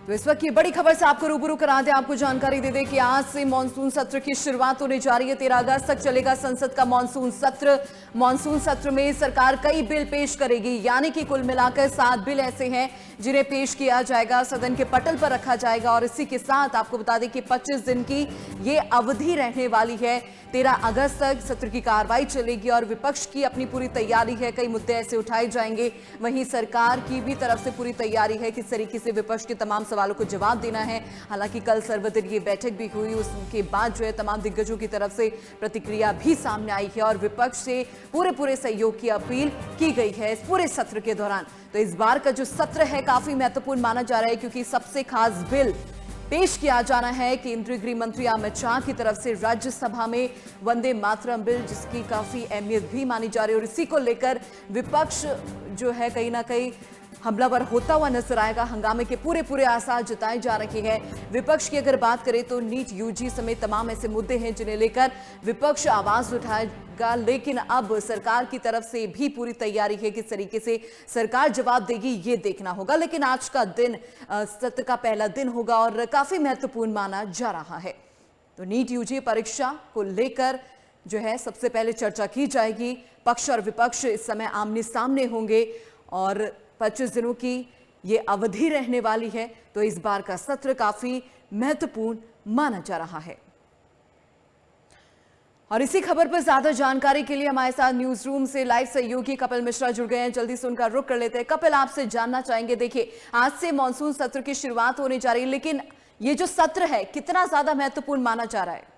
तो इस वक्त की बड़ी खबर से आपको रूबरू करा दें, आपको जानकारी दे दें कि आज से मानसून सत्र की शुरुआत होने जा रही है। 13 अगस्त तक चलेगा संसद का मानसून सत्र। मानसून सत्र में सरकार कई बिल पेश करेगी, यानी कि कुल मिलाकर 7 बिल ऐसे हैं जिन्हें पेश किया जाएगा, सदन के पटल पर रखा जाएगा। और इसी के साथ आपको बता दें कि 25 दिन की ये अवधि रहने वाली है। 13 अगस्त तक सत्र की कार्रवाई चलेगी और विपक्ष की अपनी पूरी तैयारी है, कई मुद्दे ऐसे उठाए जाएंगे। वहीं सरकार की भी तरफ से पूरी तैयारी है किस तरीके से विपक्ष के तमाम सवालों को जवाब देना है। हालांकि कल सर्वदलीय बैठक भी हुई, उसके बाद जो है तमाम दिग्गजों की तरफ से प्रतिक्रिया भी सामने आई है और विपक्ष से पूरे सहयोग की अपील की गई है इस पूरे सत्र के दौरान। तो इस बार का जो सत्र है काफी महत्वपूर्ण माना जा रहा है, क्योंकि सबसे खास बिल पेश किया जाना है केंद्रीय गृह मंत्री अमित शाह की तरफ से राज्यसभा में, वंदे मातरम बिल, जिसकी काफी अहमियत भी मानी जा रही है। और इसी को लेकर विपक्ष जो है कहीं ना कहीं हमलावर होता हुआ नजर आएगा। हंगामे के पूरे आसार जताए जा रहे हैं। विपक्ष की अगर बात करें तो नीट यूजी समेत तमाम ऐसे मुद्दे हैं जिन्हें लेकर विपक्ष आवाज उठाएगा, लेकिन अब सरकार की तरफ से भी पूरी तैयारी है। किस तरीके से सरकार जवाब देगी ये देखना होगा। लेकिन आज का दिन सत्र का पहला दिन होगा और काफी महत्वपूर्ण माना जा रहा है। तो नीट यूजी परीक्षा को लेकर जो है सबसे पहले चर्चा की जाएगी। पक्ष और विपक्ष इस समय आमने सामने होंगे और 25 दिनों की ये अवधि रहने वाली है। तो इस बार का सत्र काफी महत्वपूर्ण माना जा रहा है। और इसी खबर पर ज्यादा जानकारी के लिए हमारे साथ न्यूज रूम से लाइव सहयोगी कपिल मिश्रा जुड़ गए हैं। जल्दी से उनका रुख कर लेते हैं। कपिल, आपसे जानना चाहेंगे, देखिए आज से मानसून सत्र की शुरुआत होने जा रही है, लेकिन ये जो सत्र है कितना ज्यादा महत्वपूर्ण माना जा रहा है?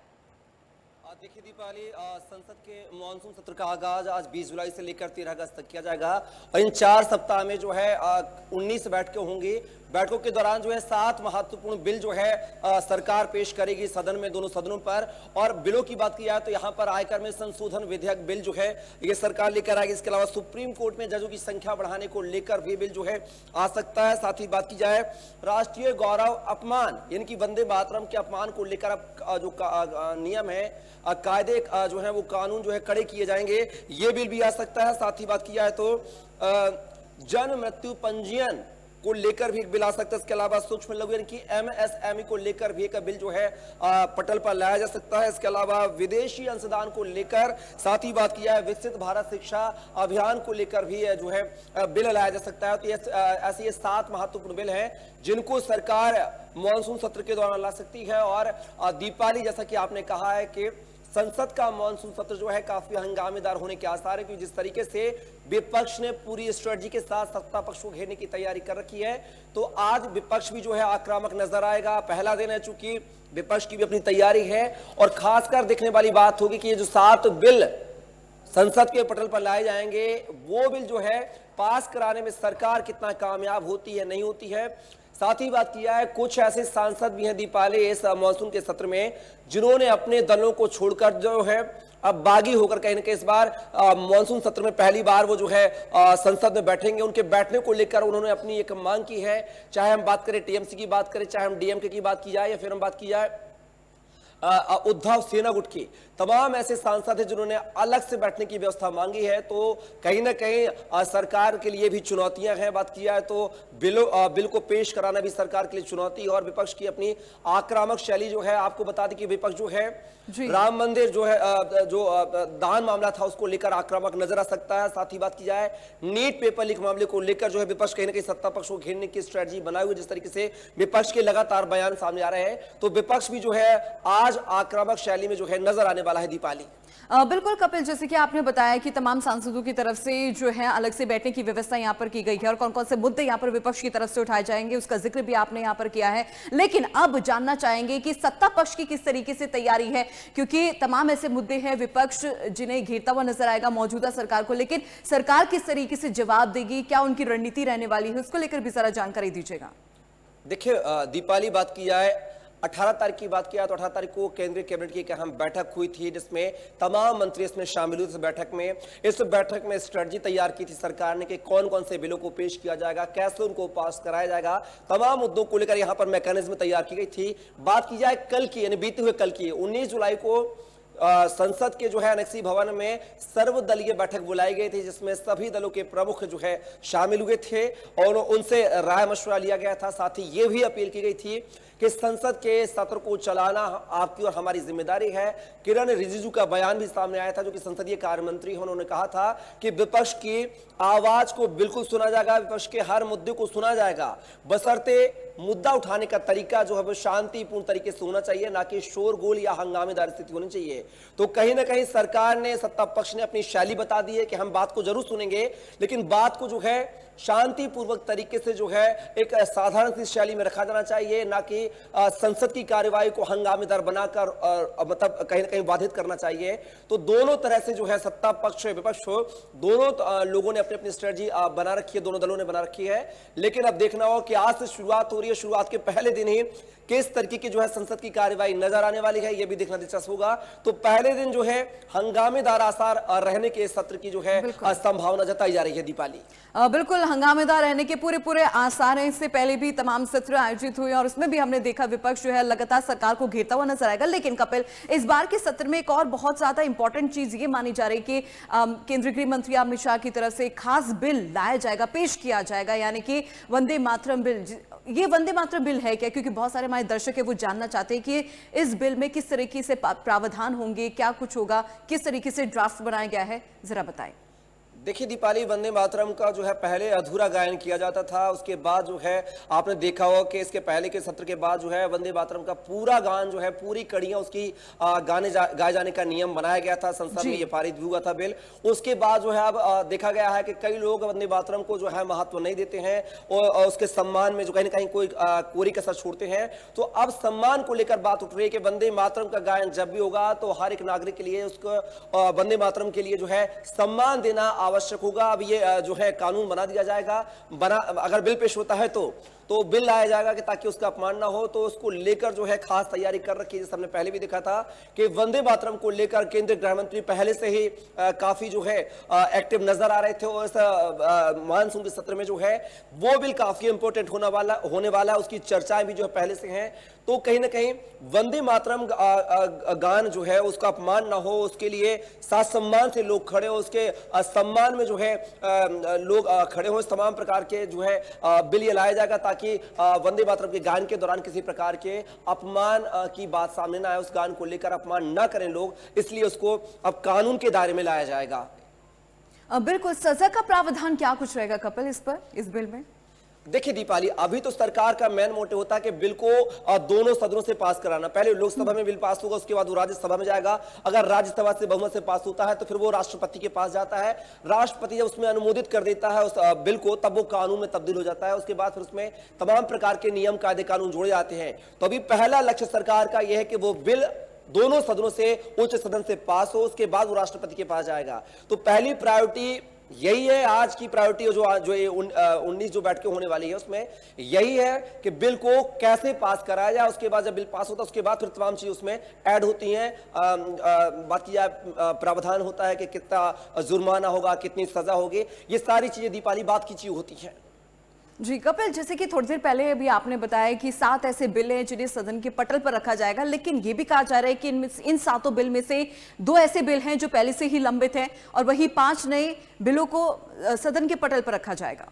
देखिए दीपाली, संसद के मानसून सत्र का आगाज आज 20 जुलाई से लेकर 13 अगस्त तक किया जाएगा और इन 4 सप्ताह में जो है 19 बैठकें होंगी। बैठकों के दौरान जो है 7 महत्वपूर्ण बिल जो है सरकार पेश करेगी सदन में, दोनों सदनों पर। और बिलों की बात की जाए तो यहाँ पर आयकर में संशोधन विधेयक बिल जो है ये सरकार लेकर आएगी। इसके अलावा सुप्रीम कोर्ट में जजों की संख्या बढ़ाने को लेकर भी बिल जो है आ सकता है। साथ ही बात की जाए राष्ट्रीय गौरव अपमान यानी कि वंदे मातरम के अपमान को लेकर अब जो नियम है, कायदे जो है वो कानून जो है कड़े किए जाएंगे, ये बिल भी आ सकता है। साथ ही बात की जाए तो जन्म मृत्यु पंजीयन को लेकर भी एक बिल आ सकता है। इसके अलावा सूक्ष्म लघु यानी कि एमएसएमई को लेकर भी एक बिल जो है पटल पर लाया जा सकता है। इसके अलावा विदेशी अंशदान को लेकर, साथ ही बात की जाए विकसित भारत शिक्षा अभियान को लेकर भी जो है बिल लाया जा सकता है। तो ऐसे ये 7 महत्वपूर्ण बिल हैं जिनको सरकार मानसून सत्र के दौरान ला सकती है। और दीपाली, जैसा कि आपने कहा है कि संसद का मानसून सत्र जो है काफी हंगामेदार होने के आसार है, क्योंकि जिस तरीके से विपक्ष ने पूरी स्ट्रेटजी के साथ सत्ता पक्ष को घेरने की तैयारी कर रखी है, तो आज विपक्ष भी जो है आक्रामक नजर आएगा। पहला दिन है, चूंकि विपक्ष की भी अपनी तैयारी है। और खासकर देखने वाली बात होगी कि ये जो 7 बिल संसद के पटल पर लाए जाएंगे, वो बिल जो है पास कराने में सरकार कितना कामयाब होती है, नहीं होती है। साथ ही बात किया है कुछ ऐसे सांसद भी हैं दीपाली इस मानसून के सत्र में जिन्होंने अपने दलों को छोड़कर जो है अब बागी होकर कहीं ना कहीं इस बार मानसून सत्र में पहली बार वो जो है संसद में बैठेंगे। उनके बैठने को लेकर उन्होंने अपनी एक मांग की है। चाहे हम बात करें टीएमसी की बात करें, चाहे हम डीएमके की बात की जाए, या फिर हम बात की जाए उद्धव सेना गुट की, तमाम ऐसे सांसद हैं जिन्होंने अलग से बैठने की व्यवस्था मांगी है। तो कहीं ना कहीं सरकार के लिए भी चुनौतियां हैं। बात की जाए तो बिल को पेश कराना भी सरकार के लिए चुनौती और विपक्ष की अपनी आक्रामक शैली जो है। आपको बता दें कि विपक्ष जो है राम मंदिर जो है जो दान मामला था उसको लेकर आक्रामक नजर आ सकता है। साथ ही बात की जाए नीट पेपर लीक मामले को लेकर जो है विपक्ष कहीं ना कहीं सत्ता पक्ष को घेरने की स्ट्रेटजी बनाई हुई। जिस तरीके से विपक्ष के लगातार बयान सामने आ रहे हैं, तो विपक्ष भी जो है आज आक्रामक शैली में जो है नजर आने वाला है दीपाली। बिल्कुल कपिल, जैसे कि आपने बताया कि तमाम सांसदों की तरफ से जो है अलग से बैठने की व्यवस्था यहाँ पर की गई है और कौन कौन से मुद्दे यहाँ पर विपक्ष की तरफ से उठाए जाएंगे उसका जिक्र भी आपने यहाँ पर किया है। लेकिन अब जानना चाहेंगे कि सत्ता पक्ष की किस तरीके से तैयारी है, क्योंकि तमाम ऐसे मुद्दे हैं विपक्ष जिन्हें घेरता हुआ नजर आएगा मौजूदा सरकार को, लेकिन सरकार किस तरीके से जवाब देगी, क्या उनकी रणनीति रहने वाली है, उसको लेकर भी जरा जानकारी दीजिएगा। देखिए दीपाली, बात की जाए 18 तारीख की बात किया तो 18 तारीख को केंद्रीय कैबिनेट की एक अहम बैठक हुई थी जिसमें तमाम मंत्री इसमें शामिल हुए। इस बैठक में स्ट्रेटजी तैयार की थी सरकार ने कि कौन कौन से बिलों को पेश किया जाएगा, कैसे उनको पास कराया जाएगा, तमाम मुद्दों को लेकर यहां पर मैकेनिज्म तैयार की गई थी। बात की जाए कल की, यानी बीते हुए कल की 19 जुलाई को संसद के जो है अनेक्सी भवन में सर्वदलीय बैठक बुलाई गई थी, जिसमें सभी दलों के प्रमुख जो है शामिल हुए थे और उनसे राय मशवरा लिया गया था। साथ ही ये भी अपील की गई थी कि संसद के सत्र को चलाना आपकी और हमारी जिम्मेदारी है। किरण रिजिजू का बयान भी सामने आया था, जो कि संसदीय कार्य मंत्री हैं। उन्होंने कहा था कि विपक्ष की आवाज को बिल्कुल सुना जाएगा, विपक्ष के हर मुद्दे को सुना जाएगा, बशर्ते मुद्दा उठाने का तरीका जो है वो शांतिपूर्ण तरीके से होना चाहिए, ना कि शोरगुल या हंगामेदार स्थिति होनी चाहिए। तो कहीं ना कहीं सरकार ने, सत्ता पक्ष ने अपनी शैली बता दी है कि हम बात को जरूर सुनेंगे, लेकिन बात को जो है शांतिपूर्वक तरीके से जो है एक साधारण सी शैली में रखा जाना चाहिए, ना कि संसद की कार्यवाही को हंगामेदार बनाकर मतलब कहीं ना कहीं बाधित करना चाहिए। तो दोनों तरह से जो है सत्ता पक्ष विपक्ष दोनों लोगों ने अपनी अपनी स्ट्रेटजी बना रखी है, दोनों दलों ने बना रखी है। लेकिन अब देखना हो कि आज से शुरुआत हो रही है, शुरुआत के पहले दिन ही किस तरीके की जो है संसद की कार्यवाही नजर आने वाली है, यह भी देखना दिलचस्प होगा। तो पहले दिन जो है हंगामेदार आसार रहने के सत्र की जो है संभावना जताई जा रही है। दीपाली, बिल्कुल हंगामेदार रहने के पूरे आसार हैं। इससे पहले भी तमाम सत्र आयोजित हुए और उसमें भी हमने देखा विपक्ष जो है लगातार सरकार को घेरता हुआ नजर आएगा। लेकिन कपिल, इस बार के सत्र में एक और बहुत ज्यादा इंपॉर्टेंट चीज ये मानी जा रही है कि केंद्रीय गृह मंत्री अमित शाह की तरफ से एक खास बिल लाया जाएगा, पेश किया जाएगा, यानी कि वंदे मातरम बिल। ये वंदे मातरम बिल है क्या? क्योंकि बहुत सारे हमारे दर्शक है वो जानना चाहते हैं कि इस बिल में किस तरीके से प्रावधान होंगे, क्या कुछ होगा, किस तरीके से ड्राफ्ट बनाया गया है, जरा बताएं। देखिए दीपाली, वंदे मातरम का जो है पहले अधूरा गायन किया जाता था, उसके बाद जो है आपने देखा हो कि इसके पहले के सत्र के बाद जो है वंदे मातरम का पूरा गान जो है, पूरी कड़ियां उसकी गाए जाने का नियम बनाया गया था। संसद में ये पारित भी हुआ था बिल। उसके बाद जो है अब देखा गया है कि कई लोग वंदे मातरम को जो है महत्व नहीं देते हैं और उसके सम्मान में जो कहीं ना कहीं कोरी कसर छोड़ते हैं। तो अब सम्मान को लेकर बात उठ रही है कि वंदे मातरम का गायन जब भी होगा तो हर एक नागरिक के लिए उसको वंदे मातरम के लिए जो है सम्मान देना आवश्यक होगा। अब ये जो है कानून बना दिया जाएगा, अगर बिल पेश होता है तो बिल लाया जाएगा कि ताकि उसका अपमान ना हो। तो उसको लेकर जो है खास तैयारी कर रखी है। जैसे हमने पहले भी देखा था कि वंदे मातरम को लेकर केंद्रीय गृह मंत्री पहले से ही काफी जो है एक्टिव नजर आ रहे थे और इस मानसून के सत्र में जो है वो बिल काफी इंपॉर्टेंट होने वाला है। उसकी चर्चाएं भी जो है पहले से हैं। तो कहीं ना कहीं वंदे मातरम गान जो है उसका अपमान ना हो, उसके लिए साथ सम्मान से लोग खड़े हो, उसके सम्मान में जो है लोग खड़े हो, इस तमाम प्रकार के जो है बिल ये लाया जाएगा ताकि वंदे मातरम के गान के दौरान किसी प्रकार के अपमान की बात सामने ना आए, उस गान को लेकर अपमान ना करें लोग, इसलिए उसको अब कानून के दायरे में लाया जाएगा। बिल्कुल, सजा का प्रावधान क्या कुछ रहेगा कपिल इस पर, इस बिल में? देखिए दीपाली, अभी तो सरकार का मेन मोटिव होता है कि बिल को दोनों सदनों से पास कराना। पहले लोकसभा में बिल पास होगा, उसके बाद वो राज्यसभा में जाएगा। अगर राज्यसभा से बहुमत से पास होता है तो फिर वो राष्ट्रपति के पास जाता है। राष्ट्रपति जब उसमें अनुमोदित कर देता है उस बिल को, तब वो कानून में तब्दील हो जाता है। उसके बाद फिर उसमें तमाम प्रकार के नियम, कायदे, कानून जोड़े जाते हैं। तो अभी पहला लक्ष्य सरकार का यह है कि वो बिल दोनों सदनों से, उच्च सदन से पास हो, उसके बाद वो राष्ट्रपति के पास जाएगा। तो पहली प्रायोरिटी यही है, आज की प्रायोरिटी जो ये 19 जो बैठकें होने वाली है उसमें यही है कि बिल को कैसे पास कराया जाए। उसके बाद जब बिल पास होता है उसके बाद फिर तमाम चीज उसमें ऐड होती हैं। बात की जाए, प्रावधान होता है कि कितना जुर्माना होगा, कितनी सजा होगी, ये सारी चीजें दीपाली बात की चीज होती है। जी कपिल, जैसे कि थोड़ी देर पहले अभी आपने बताया कि 7 ऐसे बिल हैं जिन्हें सदन के पटल पर रखा जाएगा, लेकिन यह भी कहा जा रहा है कि इन 7 बिल में से 2 ऐसे बिल हैं जो पहले से ही लंबित हैं और वही 5 नए बिलों को सदन के पटल पर रखा जाएगा।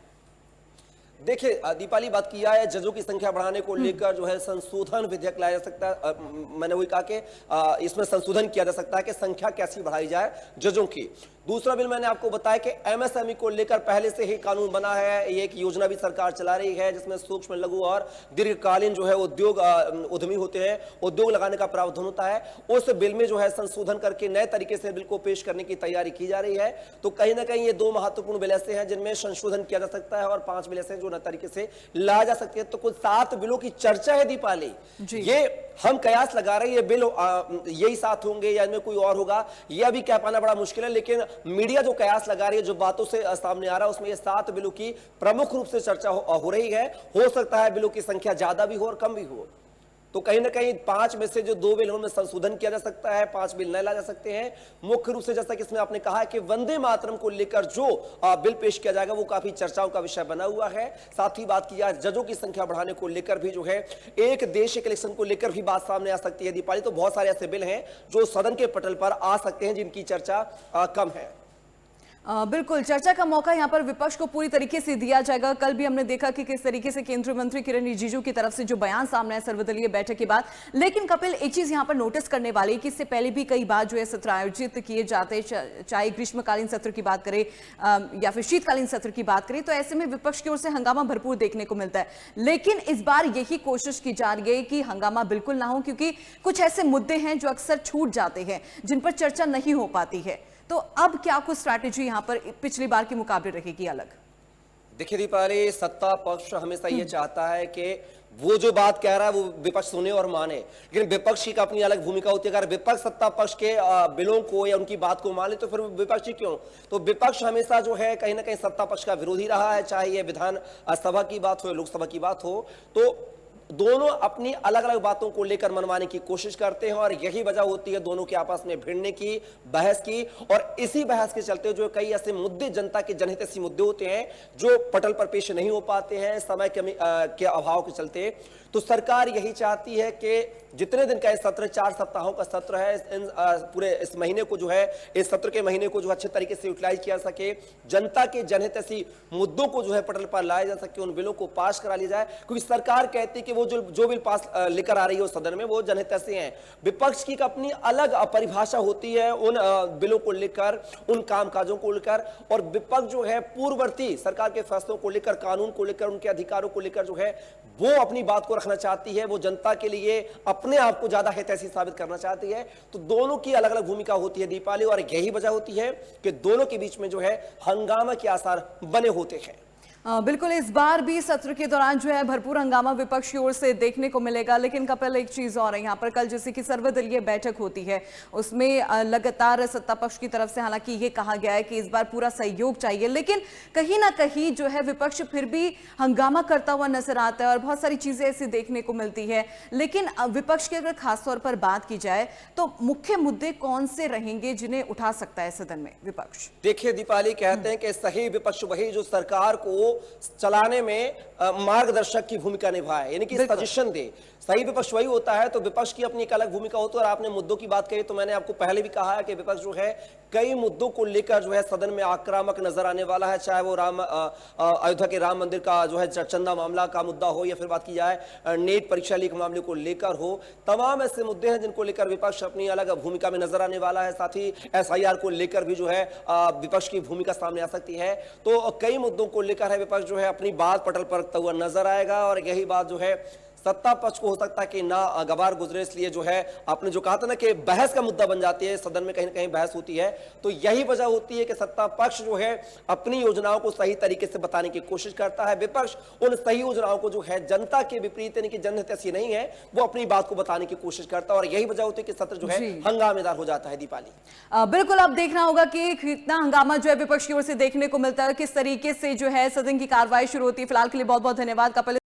देखिए दीपाली, बात किया है जजों की संख्या बढ़ाने को लेकर जो है संशोधन विधेयक लाया जा सकता है। मैंने वही कहा कि इसमें संशोधन किया जा सकता है कि संख्या कैसी बढ़ाई जाए जजों की। दूसरा बिल मैंने आपको बताया कि एमएसएमई को लेकर पहले से ही कानून बना है। ये एक योजना भी सरकार चला रही है जिसमें सूक्ष्म, लघु और दीर्घकालीन जो है उद्योग उद्यमी होते हैं, उद्योग लगाने का प्रावधान होता है। उस बिल में जो है संशोधन करके नए तरीके से बिल को पेश करने की तैयारी की जा रही है। तो कहीं ना कहीं ये 2 महत्वपूर्ण बिल ऐसे हैं जिनमें संशोधन किया जा सकता है और 5 बिल ऐसे हैं जो नए तरीके से लाया जा सकते हैं। तो कुल 7 बिलों की चर्चा है दीपाली। ये हम कयास लगा रहे हैं ये बिल यही 7 होंगे या इनमें कोई और होगा, ये अभी कह पाना बड़ा मुश्किल है। लेकिन मीडिया जो कयास लगा रही है, जो बातों से सामने आ रहा है, उसमें ये 7 बिलों की प्रमुख रूप से चर्चा हो रही है। हो सकता है बिलों की संख्या ज्यादा भी हो और कम भी हो। तो कहीं ना कहीं 5 में से जो 2 बिल में संशोधन किया जा सकता है, 5 बिल नए ला जा सकते हैं। मुख्य रूप से जैसा कि इसमें आपने कहा है कि वंदे मातरम को लेकर जो बिल पेश किया जाएगा वो काफी चर्चाओं का विषय बना हुआ है। साथ ही बात की जाए जजों की संख्या बढ़ाने को लेकर भी जो है, एक देश एक इलेक्शन को लेकर भी बात सामने आ सकती है दीपाली। तो बहुत सारे ऐसे बिल हैं जो सदन के पटल पर आ सकते हैं जिनकी चर्चा कम है। बिल्कुल, चर्चा का मौका यहां पर विपक्ष को पूरी तरीके से दिया जाएगा। कल भी हमने देखा कि किस तरीके से केंद्रीय मंत्री किरण रिजिजू की तरफ से जो बयान सामने आया सर्वदलीय बैठक के बाद। लेकिन कपिल, एक चीज यहां पर नोटिस करने वाली है कि इससे पहले भी कई बार जो है सत्र आयोजित किए जाते, चाहे ग्रीष्मकालीन सत्र की बात करें या फिर शीतकालीन सत्र की बात करें, तो ऐसे में विपक्ष की ओर से हंगामा भरपूर देखने को मिलता है। लेकिन इस बार यही कोशिश की जा रही है कि हंगामा बिल्कुल ना हो, क्योंकि कुछ ऐसे मुद्दे हैं जो अक्सर छूट जाते हैं, जिन पर चर्चा नहीं हो पाती है। तो अब क्या कुछ स्ट्रैटेजी यहां पर पिछली बार के मुकाबले रहेगी अलग? देखिए दीपाली, सत्ता पक्ष हमेशा ये चाहता है कि वो जो बात कह रहा है वो विपक्ष सुने और माने, लेकिन विपक्ष की अपनी अलग भूमिका होती है। अगर विपक्ष सत्ता पक्ष के बिलों को या उनकी बात को मान ले तो फिर विपक्षी क्यों? तो विपक्ष हमेशा जो है कहीं ना कहीं सत्ता पक्ष का विरोधी रहा है, चाहे ये विधान सभा की बात हो या लोकसभा की बात हो। तो दोनों अपनी अलग अलग बातों को लेकर मनवाने की कोशिश करते हैं और यही वजह होती है दोनों के आपस में भिड़ने की, बहस की। और इसी बहस के चलते जो कई ऐसे मुद्दे, जनता के जनहित ऐसे मुद्दे होते हैं जो पटल पर पेश नहीं हो पाते हैं समय के अभाव के चलते। तो सरकार यही चाहती है कि जितने दिन का सत्र, 4 सप्ताहों का सत्र है, पूरे इस महीने को जो है, इस सत्र के महीने को जो अच्छे तरीके से यूटिलाइज किया सके, जनता के जनहित ऐसी मुद्दों को जो है पटल पर लाया जा सके, उन बिलों को पास करा लिया जाए। क्योंकि सरकार कहती है कि वो जो बिल पास लेकर आ रही है सदन में वो जनहित ऐसे हैं। विपक्ष की अपनी अलग परिभाषा होती है उन बिलों को लेकर, उन कामकाजों को लेकर। और विपक्ष जो है पूर्ववर्ती सरकार के फैसलों को लेकर, कानून को लेकर, उनके अधिकारों को लेकर जो है वो अपनी बात को रखना चाहती है। वो जनता के लिए अपने आप को ज्यादा हितैषी साबित करना चाहती है। तो दोनों की अलग अलग भूमिका होती है दीपाली, और यही वजह होती है कि दोनों के बीच में जो है हंगामा के आसार बने होते हैं। बिल्कुल, इस बार भी सत्र के दौरान जो है भरपूर हंगामा विपक्ष की ओर से देखने को मिलेगा। लेकिन कपिल, एक चीज और है यहाँ पर, कल जैसे कि सर्वदलीय बैठक होती है उसमें लगातार सत्ता पक्ष की तरफ से हालांकि ये कहा गया है कि इस बार पूरा सहयोग चाहिए, लेकिन कहीं ना कहीं जो है विपक्ष फिर भी हंगामा करता हुआ नजर आता है और बहुत सारी चीजें ऐसी देखने को मिलती है। लेकिन विपक्ष की अगर खासतौर पर बात की जाए तो मुख्य मुद्दे कौन से रहेंगे जिन्हें उठा सकता है सदन में विपक्ष? देखिए दीपाली, कहते हैं कि सही विपक्ष वही जो सरकार को चलाने में मार्गदर्शक की भूमिका निभाए, यानी कि सजेशन दे। सही विपक्ष वही होता है। तो विपक्ष की अपनी एक अलग भूमिका होती है। और आपने मुद्दों की बात कही तो मैंने आपको पहले भी कहा है कि विपक्ष जो है कई मुद्दों को लेकर जो है सदन में आक्रामक नजर आने वाला है, चाहे वो अयोध्या के राम मंदिर का जो है चंदा मामला का मुद्दा हो या फिर बात की जाए नेट परीक्षा लीक मामले को लेकर हो। तमाम ऐसे मुद्दे हैं जिनको लेकर विपक्ष अपनी अलग भूमिका में नजर आने वाला है। साथ ही SIR को लेकर भी जो है विपक्ष की भूमिका सामने आ सकती है। तो कई मुद्दों को लेकर है विपक्ष जो है अपनी बात पटल पर रखता हुआ नजर आएगा। और यही बात जो है सत्ता पक्ष को हो सकता है कि ना गवार गुजरे, इसलिए जो है आपने जो कहा था ना कि बहस का मुद्दा बन जाती है, सदन में कहीं ना कहीं बहस होती है। तो यही वजह होती है कि सत्ता पक्ष जो है अपनी योजनाओं को सही तरीके से बताने की कोशिश करता है। विपक्ष उन सही योजनाओं को जो है जनता के विपरीत, यानी कि जनहित ऐसी नहीं है, वो अपनी बात को बताने की कोशिश करता है। और यही वजह होती है कि सत्र जो है हंगामेदार हो जाता है दीपाली। बिल्कुल, अब देखना होगा कि कितना हंगामा जो है विपक्ष की ओर से देखने को मिलता है, किस तरीके से जो है सदन की कार्रवाई शुरू होती है। फिलहाल के लिए बहुत बहुत धन्यवाद कपिल।